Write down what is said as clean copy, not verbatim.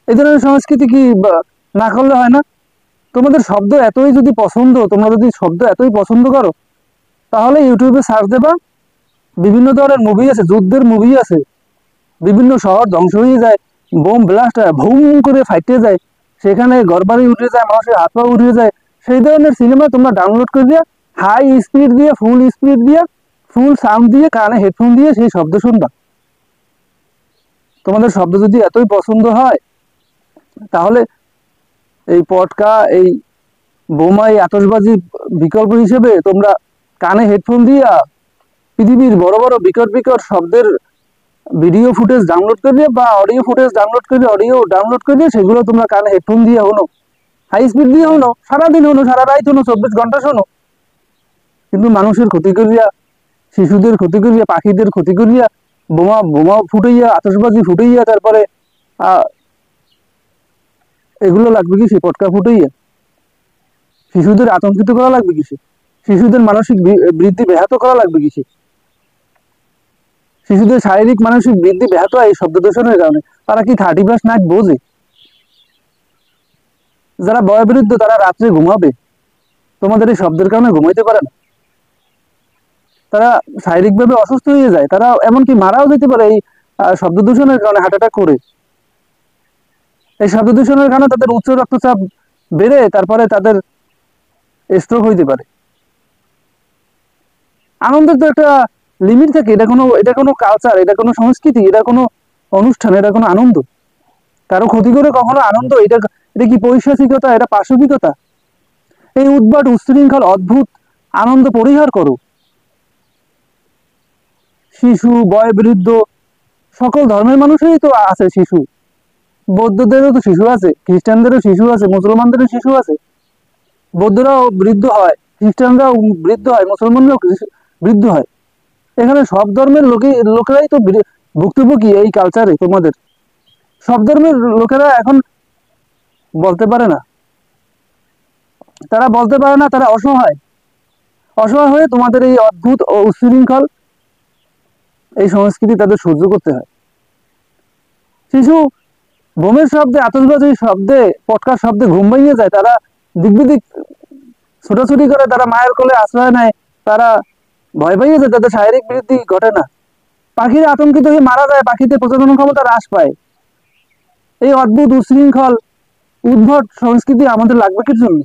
এই ধরনের সংস্কৃতি কি না করলে হয় না? তোমাদের শব্দ এতই যদি পছন্দ, তোমরা যদি শব্দ এতই পছন্দ করো, তাহলে ইউটিউবে সার্চ দেবা, বিভিন্ন ধরনের মুভি আছে, যুদ্ধের মুভি আছে, বিভিন্ন শহর ধ্বংস হয়ে যায়, বোম ব্লাস্ট হয়, ভুম করে ফাইটে যায়, সেখানে ঘরবাড়ি উঠে যায়, মানুষের হাত পা উঠে যায়, সেই ধরনের সিনেমা তোমরা ডাউনলোড করে দিয়ে হাই স্পিড দিয়ে, ফুল স্পিড দিয়ে, ফুল সাউন্ড দিয়ে, কানে হেডফোন দিয়ে সেই শব্দ শুনবা। তোমাদের শব্দ যদি এতই পছন্দ হয়, তাহলে এই পটকা, এই বোমা, এই আতশবাজি বিকল্প হিসেবে তোমরা কানে হেডফোন দিয়া পৃথিবীর বড় বড় বিকট বিকট শব্দের ভিডিও ফুটেজ ডাউনলোড করে বা অডিও ফুটেজ ডাউনলোড করে, অডিও ডাউনলোড করে সেগুলো তোমরা কানে হেডফোন দিয়ে হনো, হাই স্পিড দিয়ে হনো, সারাদিন হনো, সারা রাত হনো, 24 ঘন্টা শোনো, কিন্তু মানুষের ক্ষতি করিয়া, শিশুদের ক্ষতি করিয়া, পাখিদের ক্ষতি করিয়া, বোমা বোমা ফুটাইয়া, আতশবাজি ফুটাইয়া, তারপরে আহ এগুলো লাগবে কিসে? পটকা ফুটাইয়া শিশুদের আতঙ্কিত করা লাগবে কিসে? শিশুদের মানসিক বৃদ্ধি ব্যাহত করা লাগবে কিসে? শিশুদের শারীরিক মানসিক বৃদ্ধি ব্যাহত হয় এই শব্দ দূষণের কারণে। তারা কি 30+9 বোঝে? যারা বয়োবৃদ্ধ তারা রাত্রে ঘুমাবে, তোমাদের এই শব্দের কারণে ঘুমাইতে পারে না, তারা শারীরিকভাবে অসুস্থ হয়ে যায়, তারা এমনকি মারাও যেতে পারে এই শব্দ দূষণের কারণে, হার্ট অ্যাটাক করে। এই শব্দ দূষণের কারণে তাদের উচ্চ রক্তচাপ বেড়ে তারপরে তাদের স্ট্রোক হইতে পারে। আনন্দের তো একটা লিমিট থাকে, এটা কোনো কালচার, এটা কোনো সংস্কৃতি, এটা কোনো অনুষ্ঠান, এটা কোনো আনন্দ। কারো ক্ষতি করে কখনো আনন্দ, এটা কি পৈশাচিকতা? এটা পাশবিকতা? এই উদ্ভট উচ্ছৃঙ্খল অদ্ভুত আনন্দ পরিহার করো। শিশু, বয়োবৃদ্ধ, সকল ধর্মের মানুষেরই তো আছে শিশু। বৌদ্ধদেরও তো শিশু আছে, খ্রিস্টানদেরও শিশু আছে, মুসলমানদেরও শিশু আছে। বৌদ্ধরাও বৃদ্ধ হয়, খ্রিস্টানরাও বৃদ্ধ হয়, মুসলমানরাও বৃদ্ধ হয়। এখানে সব ধর্মের লোকেরাই তো ভুক্তভোগী এই কালচারে। তোমাদের সব ধর্মের লোকেরা এখন বলতে পারে না, তারা বলতে পারে না, তারা অসহায়। অসহায় হয়ে তোমাদের এই অদ্ভুত ও উচ্ছৃঙ্খল এই সংস্কৃতি তাদের সহ্য করতে হয়। শিশু বোমের শব্দে, আতশবাজির শব্দে, পটকার শব্দে ঘুম ভেঙে যায়, তারা দিকবিদিক ছোটাছুটি করে, তারা মায়ের কোলে আশ্রয় নেয়, তারা ভয় পেয়ে যায়, তাদের শারীরিক বৃদ্ধি ঘটে না। পাখিরা আতঙ্কিত হয়ে মারা যায়, পাখিতে প্রজনন ক্ষমতা হ্রাস পায়। এই অদ্ভুত উচ্ছৃঙ্খল উদ্ভট সংস্কৃতি আমাদের লাগবে কি জন্য?